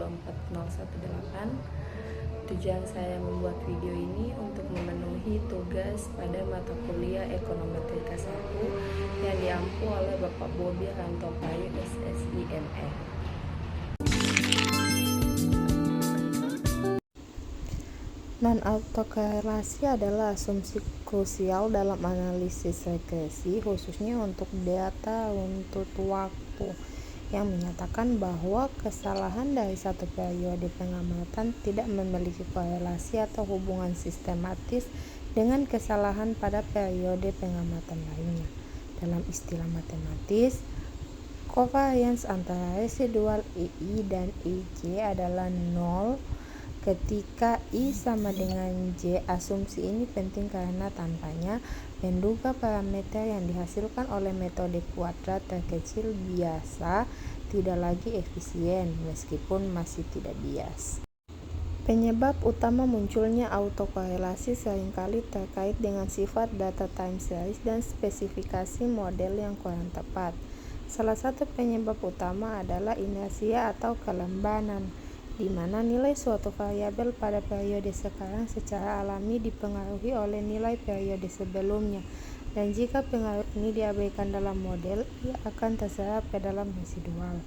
24018. Tujuan saya membuat video ini untuk memenuhi tugas pada mata kuliah Ekonometrik 1 yang diampu oleh Bapak Bobi Rantopayu SSIME. Non-autokorelasi adalah asumsi krusial dalam analisis regresi, khususnya untuk data runtut waktu, yang menyatakan bahwa kesalahan dari satu periode pengamatan tidak memiliki korelasi atau hubungan sistematis dengan kesalahan pada periode pengamatan lainnya. Dalam istilah matematis, covariance antara residual II dan IJ adalah 0 ketika I sama dengan J. Asumsi ini penting karena tanpanya menduga parameter yang dihasilkan oleh metode kuadrat terkecil biasa tidak lagi efisien meskipun masih tidak bias. Penyebab utama munculnya autokorelasi seringkali terkait dengan sifat data time series dan spesifikasi model yang kurang tepat. Salah satu penyebab utama adalah inersia atau kelembanan, di mana nilai suatu variabel pada periode sekarang secara alami dipengaruhi oleh nilai periode sebelumnya, dan jika pengaruh ini diabaikan dalam model, ia akan terserap ke dalam residual.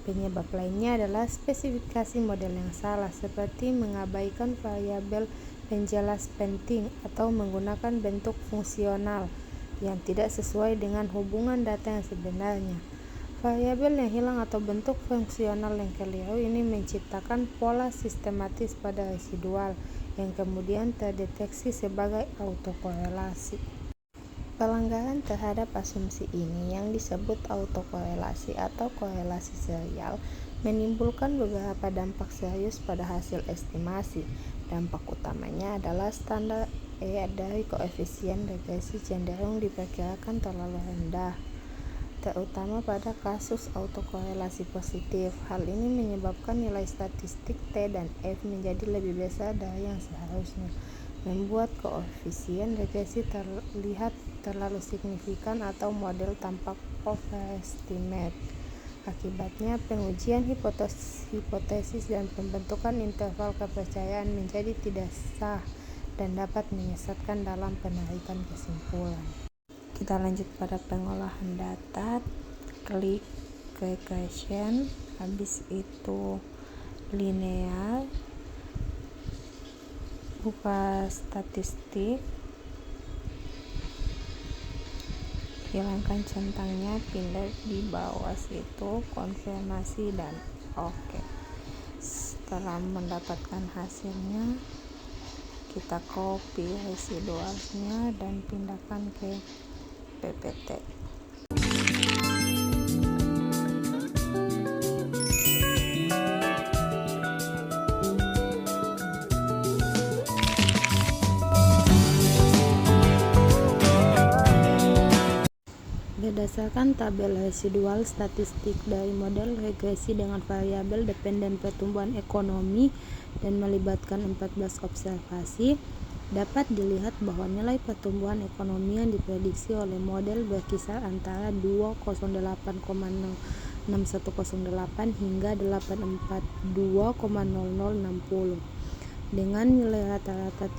Penyebab lainnya adalah spesifikasi model yang salah, seperti mengabaikan variabel penjelas penting atau menggunakan bentuk fungsional yang tidak sesuai dengan hubungan data yang sebenarnya. Variabel yang hilang atau bentuk fungsional yang keliru ini menciptakan pola sistematis pada residual yang kemudian terdeteksi sebagai autokorelasi. Pelanggaran terhadap asumsi ini yang disebut autokorelasi atau korelasi serial menimbulkan beberapa dampak serius pada hasil estimasi. Dampak utamanya adalah standar E dari koefisien regresi cenderung diperkirakan terlalu rendah, terutama pada kasus autokorelasi positif. Hal ini menyebabkan nilai statistik T dan F menjadi lebih besar dari yang seharusnya, membuat koefisien regresi terlihat terlalu signifikan atau model tampak overestimate. Akibatnya, pengujian hipotesis dan pembentukan interval kepercayaan menjadi tidak sah dan dapat menyesatkan dalam penarikan kesimpulan. Kita lanjut pada pengolahan data. Klik regression, habis itu linear, buka statistik, hilangkan centangnya, pindah di bawah situ, konfirmasi, dan oke. Setelah mendapatkan hasilnya, kita copy residualnya dan pindahkan ke PPT. Berdasarkan tabel residual statistik dari model regresi dengan variabel dependen pertumbuhan ekonomi dan melibatkan 14 observasi, dapat dilihat bahwa nilai pertumbuhan ekonomi yang diprediksi oleh model berkisar antara 208,6108 hingga 842,0060 dengan nilai rata-rata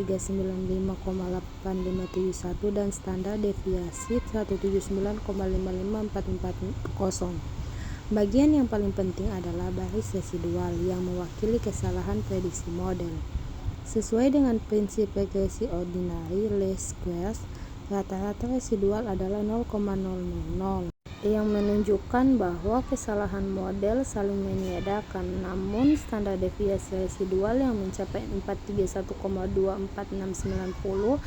395,8571 dan standar deviasi 179,55440. Bagian yang paling penting adalah baris residual yang mewakili kesalahan prediksi model. Sesuai dengan prinsip regresi ordinary least squares, rata-rata residual adalah 0,000, yang menunjukkan bahwa kesalahan model saling menyedarkan. Namun, standar deviasi residual yang mencapai 431,24690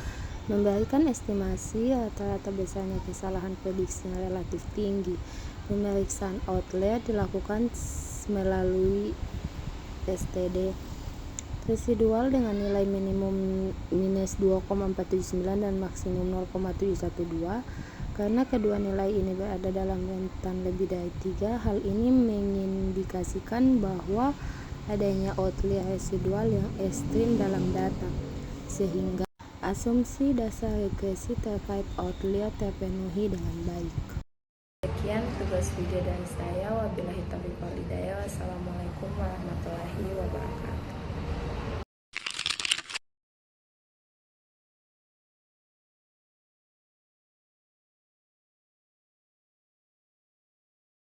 memberikan estimasi rata-rata besarnya kesalahan prediksi yang relatif tinggi. Pemeriksaan outlier dilakukan melalui STD residual dengan nilai minimum minus 2,479 dan maksimum 0,712. Karena kedua nilai ini berada dalam rentan lebih dari 3, hal ini mengindikasikan bahwa adanya outlier residual yang ekstrim dalam data, sehingga asumsi dasar regresi terkait outlier terpenuhi dengan baik. Sekian close video dari saya. Wabillahi taufiq wal hidayah. Wassalamualaikum warahmatullahi wabarakatuh.